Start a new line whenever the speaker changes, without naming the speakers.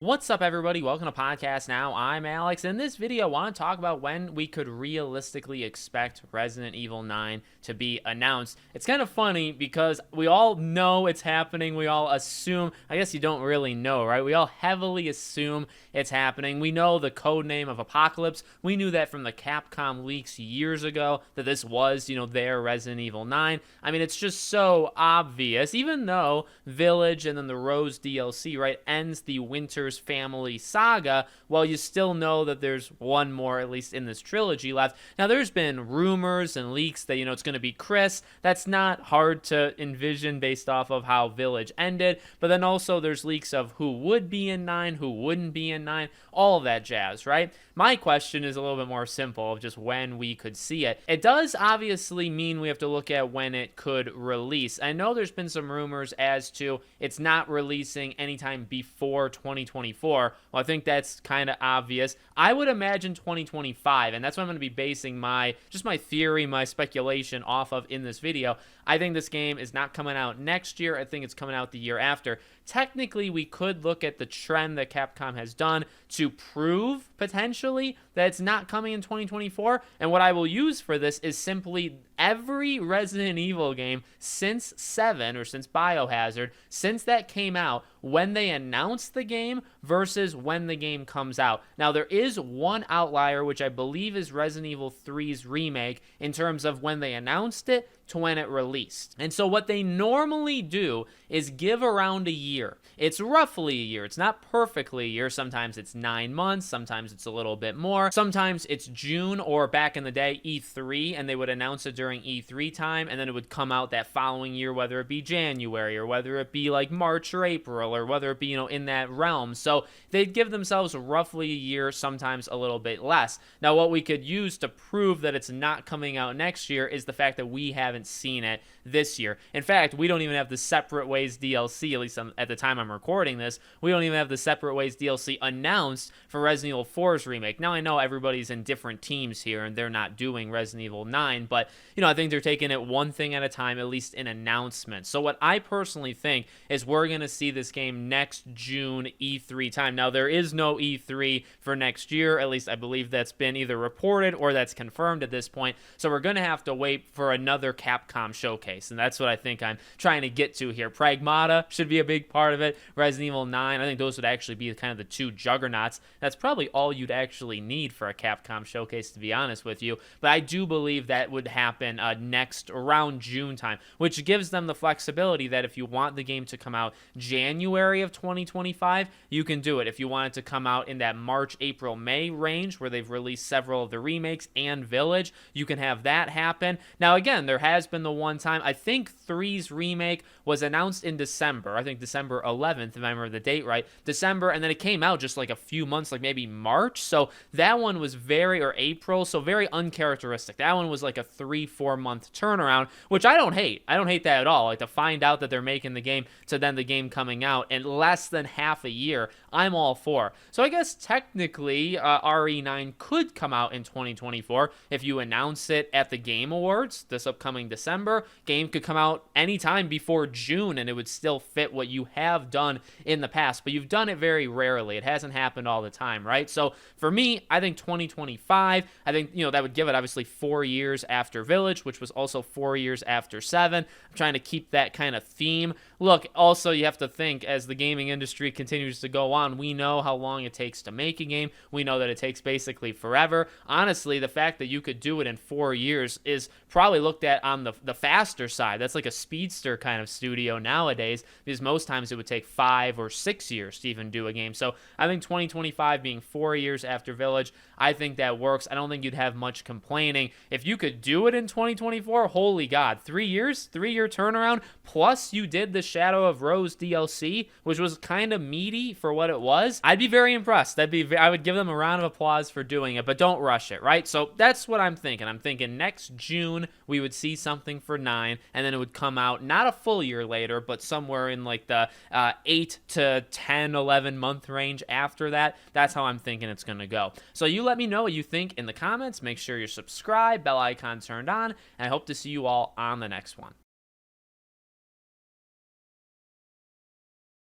What's up, everybody? Welcome to Podcast Now. I'm Alex. In this video, I want to talk about when we could realistically expect Resident Evil 9 to be announced. It's kind of funny because we all know it's happening. We all assume, I guess you don't really know, right? We all heavily assume it's happening. We know the code name of Apocalypse. We knew that from the Capcom leaks years ago that this was, their Resident Evil 9. I mean, it's just so obvious, even though Village and then the Rose DLC, right, ends the Winter's Family saga. Well, you still know that there's one more, at least in this trilogy, left. Now, there's been rumors and leaks that, it's going to be Chris. That's not hard to envision based off of how Village ended. But then also there's leaks of who would be in 9, who wouldn't be in 9, all of that jazz, right? My question is a little bit more simple of just when we could see it. It does obviously mean we have to look at when it could release. I know there's been some rumors as to it's not releasing anytime before 2024. Well, I think that's kind of obvious. I would imagine 2025, and that's what I'm going to be basing my theory, my speculation off of in this video. I think this game is not coming out next year. I think it's coming out the year after. Technically, we could look at the trend that Capcom has done to prove potentially that it's not coming in 2024. And what I will use for this is simply every Resident Evil game since 7 or since Biohazard, since that came out, when they announced the game versus when the game comes out. Now, there is one outlier, which I believe is Resident Evil 3's remake in terms of when they announced it to when it released. And so what they normally do is give around a year. It's roughly a year. It's not perfectly a year. Sometimes it's 9 months. Sometimes it's a little bit more. Sometimes it's June, or back in the day, E3, and they would announce it during E3 time, and then it would come out that following year, whether it be January or whether it be like March or April or whether it be, in that realm. So they'd give themselves roughly a year, sometimes a little bit less. Now, what we could use to prove that it's not coming out next year is the fact that we haven't seen it this year. In fact, we don't even have the Separate Ways DLC, at least at the time I'm recording this, we don't even have the Separate Ways DLC announced for Resident Evil 4's remake. Now, I know everybody's in different teams here and they're not doing Resident Evil 9, but, I think they're taking it one thing at a time, at least in announcements. So what I personally think is we're going to see this game next June E3 time. Now, there is no E3 for next year, at least I believe that's been either reported or that's confirmed at this point. So we're going to have to wait for another Capcom showcase, and that's what I think I'm trying to get to here. Pragmata should be a big part of it. Resident Evil 9, I think those would actually be kind of the two juggernauts. That's probably all you'd actually need for a Capcom showcase, to be honest with you. But I do believe that would happen next around June time, which gives them the flexibility that if you want the game to come out January of 2025, you can do it. If you want it to come out in that March, April, May range where they've released several of the remakes and Village, you can have that happen. Now, again, there has been the one time, I think 3's remake was announced in December. I think December 11th, if I remember the date right. December, and then it came out just like a few months, like maybe March. So that one was or April, so very uncharacteristic. That one was like a 3-4 month turnaround, which I don't hate. I don't hate that at all. Like, to find out that they're making the game to then the game coming out in less than half a year, I'm all for. So I guess technically RE9 could come out in 2024 if you announce it at the Game Awards this upcoming December. Game could come out anytime before June and it would still fit what you have done in the past, but you've done it very rarely. It hasn't happened all the time, right? So for me, I think 2025, I think, that would give it obviously 4 years after Village, which was also 4 years after 7. I'm trying to keep that kind of theme. Look, also you have to think, as the gaming industry continues to go on, we know how long it takes to make a game. We know that it takes basically forever. Honestly, the fact that you could do it in 4 years is probably looked at on the faster side. That's like a speedster kind of studio nowadays, because most times it would take 5 or 6 years to even do a game. So I think 2025 being 4 years after Village, I think that works. I don't think you'd have much complaining. If you could do it in 2024, holy God, 3 years, 3-year turnaround, plus you did the Shadow of Rose DLC, which was kind of meaty for what it was, I'd be very impressed. I would give them a round of applause for doing it, but don't rush it, right? So that's what I'm thinking. I'm thinking next June we would see something for 9, and then it would come out not a full year later, but somewhere in like the 8 to 10, 11 month range after that. That's how I'm thinking it's going to go. So you let me know what you think in the comments. Make sure you're subscribed, bell icon turned on, and I hope to see you all on the next one.